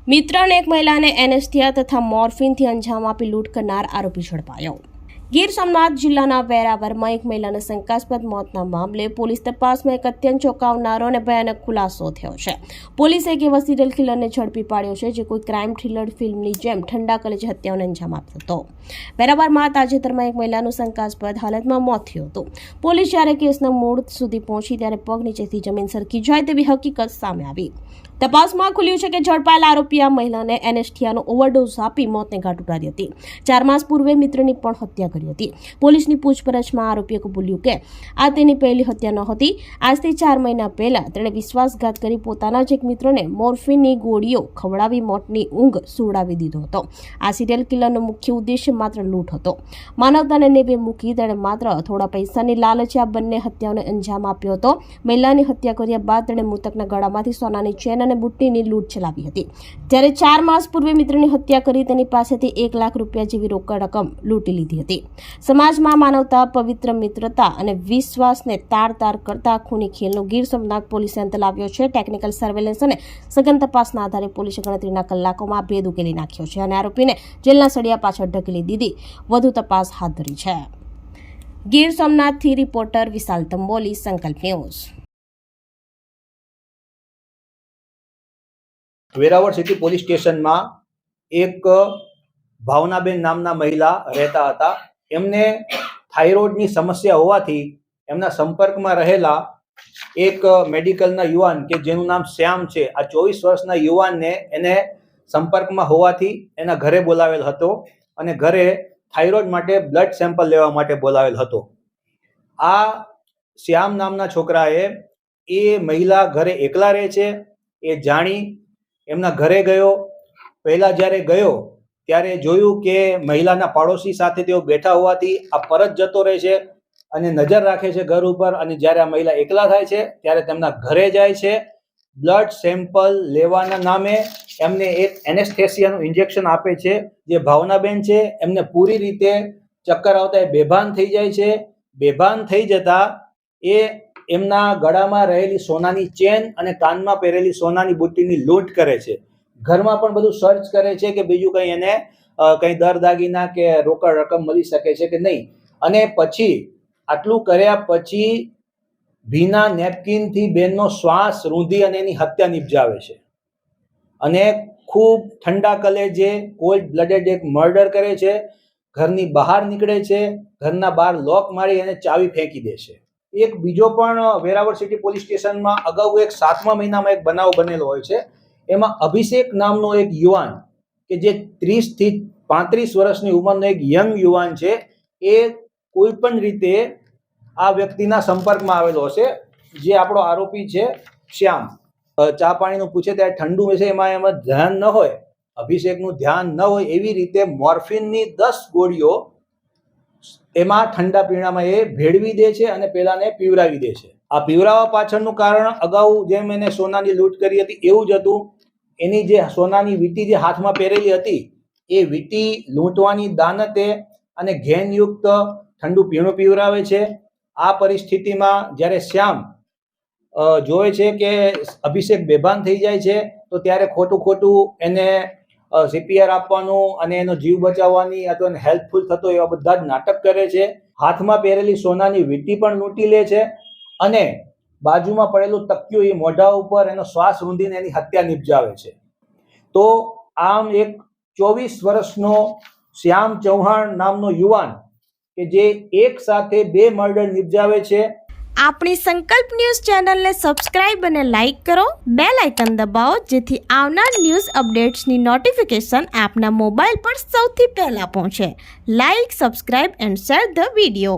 મિત્ર અને એક મહિલાને એનેસ્થિયા તથા મોર્ફિનથી અંજામ આપી લૂંટ કરનાર આરોપી ઝડપાયો। ગીર સોમનાથ જિલ્લાના વેરાવળમાં એક મહિલાના શંકાસ્પદ મોતના મામલે પોલીસ તપાસમાં એક અત્યંત ચોંકાવનારો અને ભયાનક ખુલાસો થયો છે। પોલીસે એક એવા સિરિયલ કિલરને ઝડપી પાડ્યો છે જે કોઈ ક્રાઇમ થ્રિલર ફિલ્મની જેમ ઠંડા કલેજે હત્યાઓને અંજામ આપતો હતો। વેરાવળમાં તાજેતરમાં એક મહિલાનું શંકાસ્પદ હાલતમાં મોત થયું હતું। પોલીસ જ્યારે કેસના મૂળ સુધી પહોંચી ત્યારે પગ નીચેથી જમીન સરકી જાય તેવી હકીકત સામે આવી। તપાસમાં ખુલ્યું છે કે ઝડપાયેલા આરોપી આ મહિલાને એનેસ્થિયાનો ઓવરડોઝ આપી મોતને ઘાટ ઉતારી હતી। 4 માસ પૂર્વે મિત્રની પણ હત્યા કરી હતી। પોલીસની પૂછપરછમાં આરોપીએ કબૂલ્યું કે આ તેની પહેલી હત્યા નહોતી। આજથી 4 મહિના પહેલા તેણે વિશ્વાસઘાત કરી પોતાના જ એક મિત્રને મોર્ફિનની ગોળીઓ ખવડાવી મોતની ઊંઘ સુવડાવી દીધો હતો। આ સિરિયલ કિલરનો મુખ્ય ઉદ્દેશ્ય માત્ર લૂંટ હતો। માનવતાને નેવે મૂકી તેણે માત્ર થોડા પૈસાની લાલચે આ બંને હત્યાઓને અંજામ આપ્યો હતો। મહિલાની હત્યા કર્યા બાદ તેણે મૃતકના ગળામાંથી સોનાની ચેન અને બુટ્ટીની લૂંટ ચલાવી હતી। જ્યારે 4 માસ પૂર્વે મિત્રની હત્યા કરી તેની પાસેથી 1 લાખ રૂપિયા જેવી રોકડ રકમ લૂંટી લીધી હતી। સમાજમાં માનવતા, પવિત્ર મિત્રતા અને વિશ્વાસને તાર કરતા ખૂની ખેલનો ગીર સોમનાથ પોલીસે અંત લાવ્યો છે। ટેકનિકલ સર્વેલન્સ અને સઘન તપાસના આધારે પોલીસે ગણતરીના કલાકોમાં ભેદ ઉકેલી નાખ્યો છે અને આરોપીને જેલના સળિયા પાછળ ઢકેલી દીધી વધુ તપાસ હાથ ધરી છે। ગીર સોમનાથથી રિપોર્ટર વિશાલ તંબોલી, સંકલ્પ ન્યૂઝ। વેરાવળ સિટી પોલીસ સ્ટેશનમાં એક ભાવનાબેન નામના મહિલા રહેતા હતા। એમને થાઇરોઇડની સમસ્યા હોવાથી એમના સંપર્કમાં રહેલા એક મેડિકલના યુવાન કે જેનું નામ શ્યામ છે, આ 24 વર્ષના યુવાનને એને સંપર્કમાં હોવાથી એના ઘરે બોલાવેલ હતો અને ઘરે થાઇરોઇડ માટે બ્લડ સેમ્પલ લેવા માટે બોલાવેલ હતો। આ શ્યામ નામના છોકરાએ એ મહિલા ઘરે એકલા રહે છે એ જાણી એમના ઘરે ગયો। પહેલા જ્યારે ગયો ત્યારે જોયું કે મહિલાના પાડોશી સાથે તેઓ બેઠા હોવાથી આ પરત જતો રહે છે અને નજર રાખે છે ઘર ઉપર। અને જ્યારે આ મહિલા એકલા થાય છે ત્યારે તેમના ઘરે જાય છે। બ્લડ સેમ્પલ લેવાના નામે એમને એક એનેસ્થેસિયાનું ઇન્જેક્શન આપે છે। જે ભાવનાબેન છે એમને પૂરી રીતે ચક્કર આવતા એ બેભાન થઈ જાય છે। બેભાન થઈ જતા એ એમના ગળામાં રહેલી સોનાની ચેન અને કાનમાં પહેરેલી સોનાની બુટ્ટીની લૂંટ કરે છે। ઘરમાં પણ બધું સર્ચ કરે છે કે બીજું કંઈ એને કંઈ દર દાગીના કે રોકડ રકમ મળી શકે છે કે નહીં। અને પછી આટલું કર્યા પછી ભીના નેપકિનથી બેનનો શ્વાસ રૂંધી અને એની હત્યા નિપજાવે છે અને ખૂબ ઠંડા કલેજે કોલ્ડ બ્લડેડ એક મર્ડર કરે છે। ઘરની બહાર નીકળે છે, ઘરના બહાર લોક મારી અને ચાવી ફેંકી દે છે। એક બીજો પણ વેરાવળ સિટી પોલીસ સ્ટેશનમાં અગાઉ એક 7મા મહિનામાં એક બનાવ બનેલો હોય છે। એમાં અભિષેક નામનો એક યુવાન કે જે 30 થી 35 વર્ષની ઉંમરનો એક યંગ યુવાન છે, એ કોઈ પણ રીતે આ વ્યક્તિના સંપર્કમાં આવેલો હશે, જે આપણો આરોપી છે શ્યામ। ચા પાણીનું પૂછે ત્યારે ઠંડુ હશે એમાં ધ્યાન ન હોય, અભિષેકનું ધ્યાન ન હોય એવી રીતે મોર્ફિનની 10 ગોળીઓ એમાં ઠંડા પીણામાં એ ભેળવી દે છે અને પેલાને પીવરાવી દે છે। આ પીવરાવા પાછળનું કારણ અગાઉ જેમ એને સોનાની લૂંટ કરી હતી એવું જ હતું। એની જે સોનાની વીંટી જે હાથમાં પહેરેલી હતી એ વીંટી લૂંટવાની દાનતે અને ઘેનયુક્ત ઠંડુ પીણું પીવરાવે છે। આ પરિસ્થિતિમાં જ્યારે શ્યામ જોવે છે કે અભિષેક બેભાન થઈ જાય છે તો ત્યારે ખોટું એને CPR આપવાનું અને એનો જીવ બચાવવાની અથવા એને હેલ્પફુલ થતો એવા બધા જ નાટક કરે છે। હાથમાં પહેરેલી સોનાની વીંટી પણ લૂંટી લે છે અને બાજુમાં પડેલું તકિયું એ મોઢા ઉપર એનો શ્વાસ રૂંધીને એની હત્યા નિપજાવે છે। તો આમ એક 24 વર્ષનો શ્યામ ચૌહાણ નામનો યુવાન કે જે એક સાથે 2 મર્ડર નિપજાવે છે। આપણી સંકલ્પ ન્યૂઝ ચેનલને સબસ્ક્રાઇબ અને લાઇક કરો, બેલ આઇકન દબાવો જેથી આવનાર ન્યૂઝ અપડેટ્સની નોટિફિકેશન આપના મોબાઈલ પર સૌથી પહેલા પહોંચે। Like, subscribe and share the video.